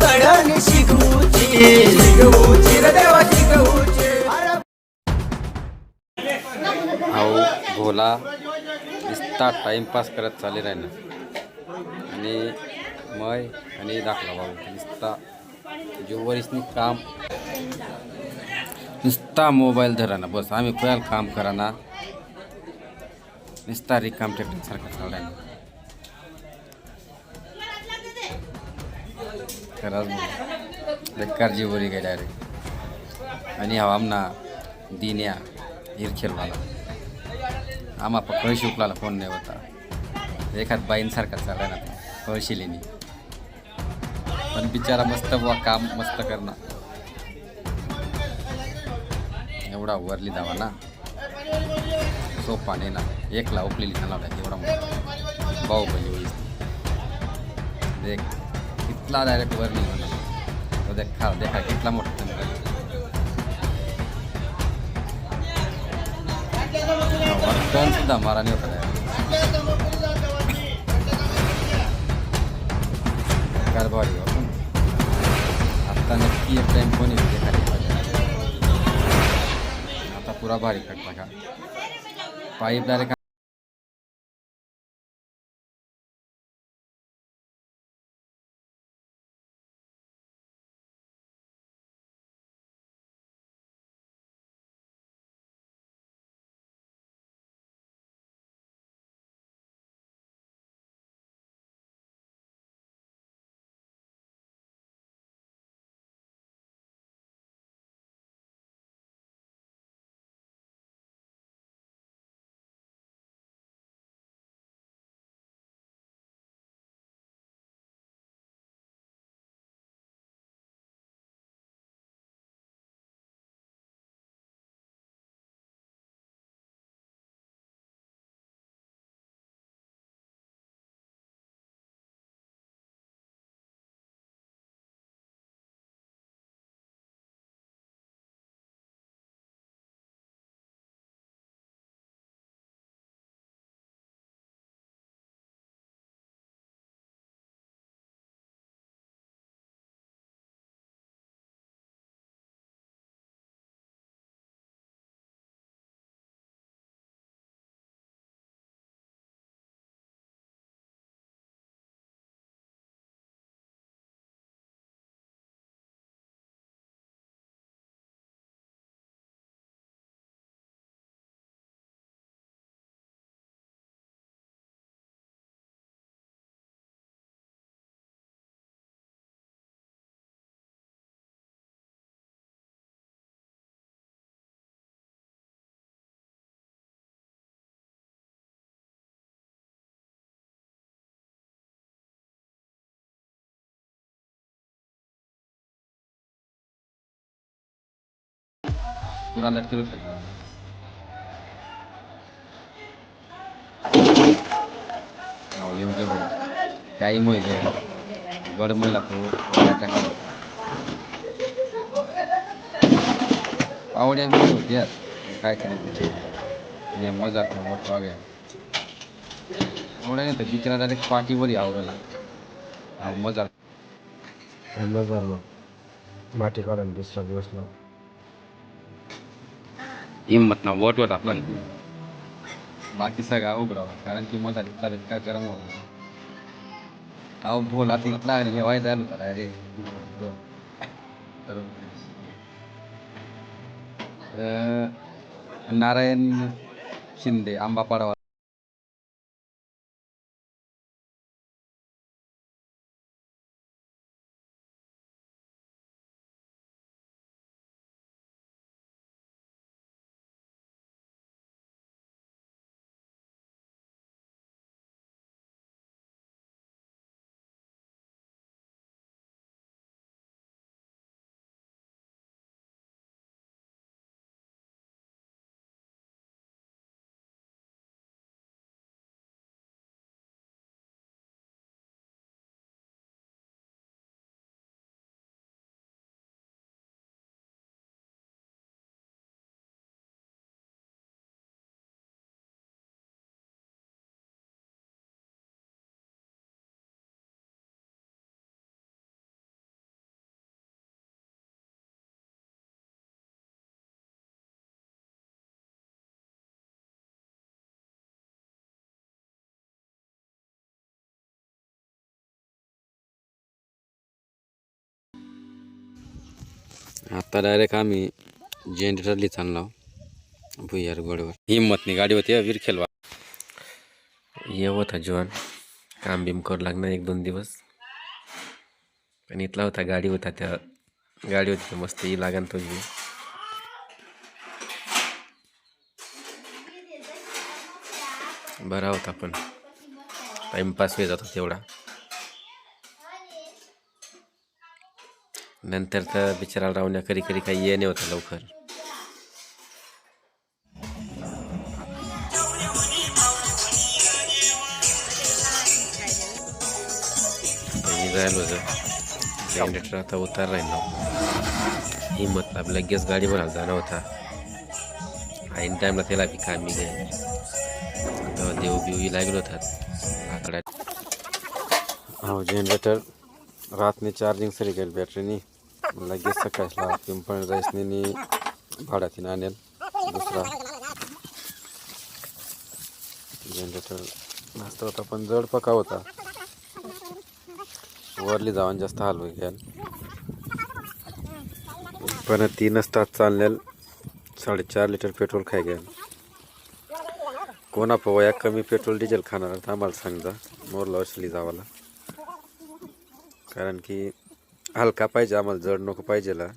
गडणी शिकवूची रे देवा शिकवूची. अहो भोला नुसता टाइमपास करत चाले राहिना आणि मय आणि दाखला भाऊ नुसता जोवरीसनी काम नुसता मोबाईल धराना बस आम्ही कोणाला काम कराना नुसता रिकाम टेक्टरसारखं चालू खरंच बेकार जीवरी गेल्या रे. आणि हा आमना दिन्या हिरखेलवाला आम्हा कळशी उकलाला फोन नाही होता एखाद बाईंसारखा चालला ना कळशिलेनी पण बिचारा मस्त बुवा काम मस्त करणार एवढा वरली धावा ना सोपाने ना एकला उकलेली खाना एवढा मोठा बाहुबली होईस देख कितला डायरेक्ट वरली म्हणा तो देखा देखा कितला मोठा वर्तन सुद्धा मारा नाही होता कारभारी आता नक्की एक टाइम कोणी खाली आता पुरा भारी कटला का पाईप डायरेक्ट पुरा लटकू काही मोहिले गड महिला पावड्या होत्या काय करायचं मजा मोठा गया एवढ्या नाही तर बिचारा डायरेक्ट पाठीवरही आवडला मजा माटी काढून दुसरा दिवस ना हिंमत ना वट आपला बाकी सगळं उघडावा कारण की मला काय गरम होत अहो भोला तिथला हेवाय द्यायला अरे नारायण शिंदे आंबापाडा आता डायरेक्ट आम्ही जनरेटरली चाललो भुयार गडवर. हिंमतनी गाडी होती विरखेलवा. ये होता जीवन काम बिम करू लागणार 1-2 दिवस. पण इथला होता गाडी होता त्या गाडी होती मस्त ही लागण तो जी बरा होता पण टाइमपास होत जातो तेवढा. नंतर तर बिचाराला राहण्या कधी कधी काही ये नाही होता लवकर. जायला होतं जनरेटर आता उतार राहिलो. हिंमत आपल्या लगेच गाडी बनायला जाणं होता. ऐन टाईमला त्याला बी कामी घ्याय तेव्हा देव बिवी लागलो होतात आकड्यात. हो जनरेटर रातने चार्जिंग सरी गेल बॅटरीनी. लगेच सकाळला पिंपळ जायसनी भाड्यातीन आणेल दुसरा जनरेटर. मस्त होता पण जड पका होता. वरली जाऊन जास्त हाल होईल पण 3 तास चाललेल 4.5 लिटर पेट्रोल खाय गेल. कोणा पोया कमी पेट्रोल डिझेल खाणार तर आम्हाला सांगा मोरला वर्षली जावाला. कारण की हलका पाहिजे आम्हाला जड नको पाहिजेला.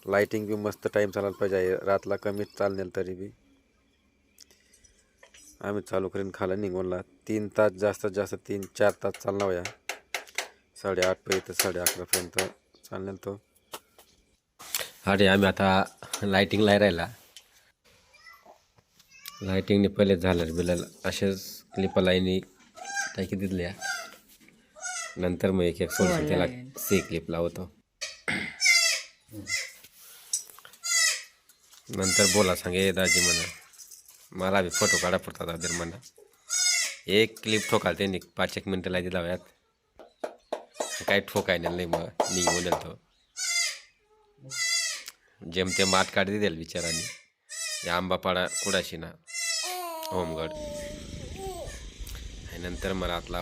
लाइटिंग बी मस्त टाईम चालायला पाहिजे. रातला कमीच चालनेल तरी बी आम्ही चालू करीन खाला निघूनला 3 तास जास्तीत जास्त 3-4 तास चालणार या 8:30 पर्यंत 11:30 पर्यंत चालनेल तो. अरे आम्ही आता लाइटिंगला राहिला. लाइटिंगने पहिले झालं बिलाला असेच क्लिप लाईनी टाकी दिल्या. नंतर मग एक सोडून त्याला सी क्लिप लावतो. नंतर बोला सांगे दाजी म्हणा मला बी फोटो काढा पडतात दादर म्हणा. एक क्लिप ठोकाल त्यांनी 5-1 मिनटं लाईत लाव्यात. काही ठोकाय नाही मग निघून तो जेमते मात काढ दिल बिचारांनी. या आंबापाडा कुडाशी ना होमगड. आणि नंतर मला आपला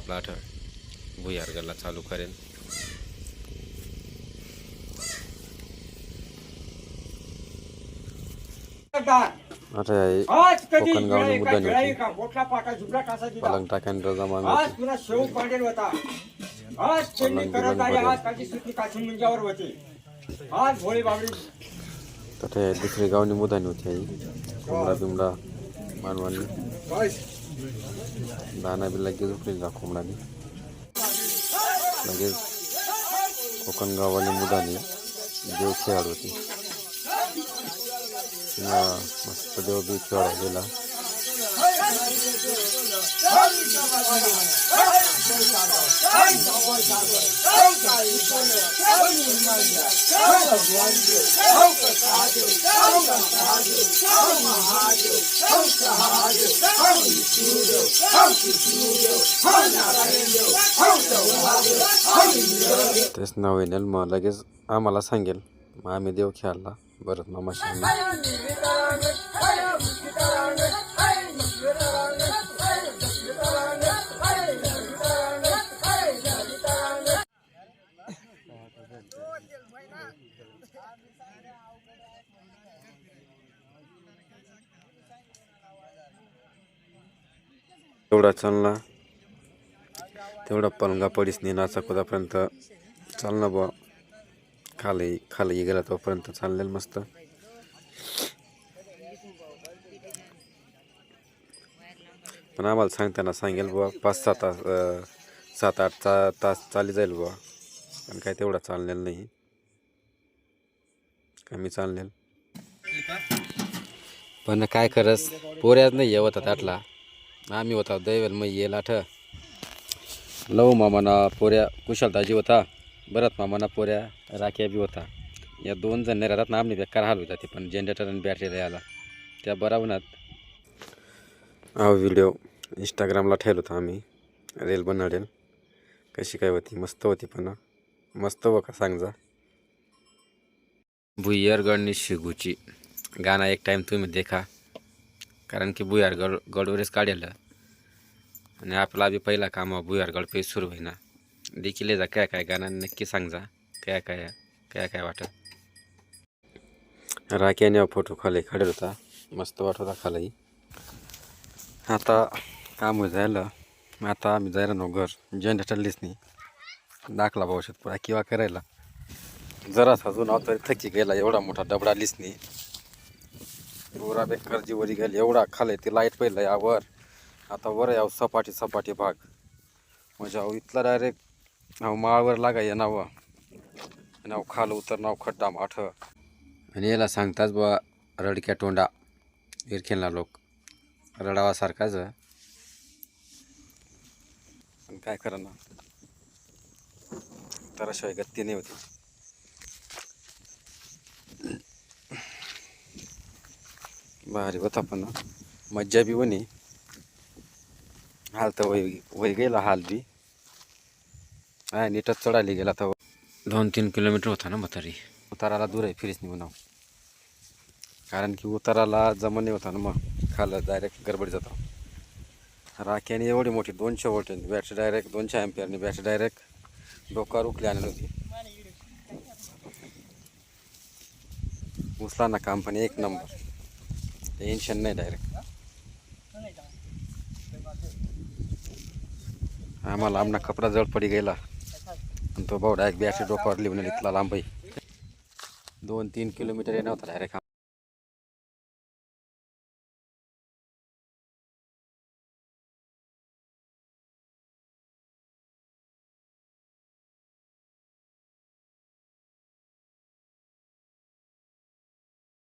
भुयारगडला चालू करेन. आता कोकणगावने मुद्दानी होती पलंग टाक्यान जमा तर दुसरी गावनी मुदानी होती आई. कोंबडा बिमडा मानवानी दाना बी लगेच उकळीला कोंबडानी. लगेच कोकणगाववाली मुदानी देव खेळाड होती. मस्त देव बी खेळा गेला. तेच नाव येईल मग लगेच आम्हाला सांगेल. मग आम्ही देव खेळायला भरत मामाशी. तेवढा चालला तेवढा पलंगा पडीस नाचा कुदापर्यंत चालना बुवा. खाली गेला तोपर्यंत चाललेल मस्त. पण आम्हाला सांगताना सांगेल बुवा 5-6 तास 7-8 तास चाली जाईल बुवा. पण काय तेवढा चाललेल नाही कमी चाललेल. पण काय करस पोऱ्याच नाही होतात आटला. आम्ही होता दैवेल मग येईल आठ लव मामाना पोऱ्या कुशलताजी होता. भरत मामाना पोऱ्या राख्या बी होता. या 2 जण राहतात ना आम्ही बेकार हाल होता. ते पण जनरेटर आणि बॅटरी आला त्या बरावनात. हा व्हिडिओ इंस्टाग्रामला ठेवला होता आम्ही. रील बनवलेल कशी काय होती मस्त होती. पण मस्त हो का सांग जा. भुयारगडनी शिगूची गाणं एक टाइम तुम्ही देखा. कारण की भुयारगडवरच काढलं आणि आपला बी पहिला काम भुयारगड पे सुरू होईना. देखील जा काय काय गाणं नक्की सांग जा काय काय वाटत. राख्याने फोटो खाली खडेल होता, मस्त वाटत होता खाली. आता काम झालं, आता आम्ही जायला नो घर जनरेटर लिसनी दाखला पाहू शकतो किंवा करायला जरा अजून तरी थकी गेला. एवढा मोठा डबडा लिसनी पुरा बेकार जीवरी गेली. एवढा खाली ती लाईट पहिलं यावर, आता वर याव सपाटी सपाटी भाग म्हणजे अहो इथला डायरेक्ट माळावर लागाय नाव नाव खाल उतर नाव खड्डा माठ. आणि याला सांगताच बा रडक्या तोंडा इरखेलना लोक रडावासारखाच. पण काय करा ना, तराशिवाय गत्ती नाही होती. भारी होता पण मज्जा बी वनी. हाल तर वय गेला हाल बी. हा नीटच चढायला गेला तर 2-3 किलोमीटर होता ना. मग तरी उताराला दूर आहे फिरीस निघून, कारण की उताराला जमन नाही होता ना. मग खालं डायरेक्ट गडबड जातो. राख्याने एवढी मोठी 200 वोल्ट बॅटरी डायरेक्ट 200 अँपिअरनी बॅटरी डायरेक्ट डोक्यावर उकली आणली होती. उचला ना काम पण एक नंबर, टेन्शन नाही. डायरेक्ट आम्हाला आमना कपडा जड पडी गेला आणि तो भाऊ डायरेक्ट बॅटरी डोक्यावर लिहून इथला लांबही 2-3 किलोमीटर येणार होता डायरेक्ट.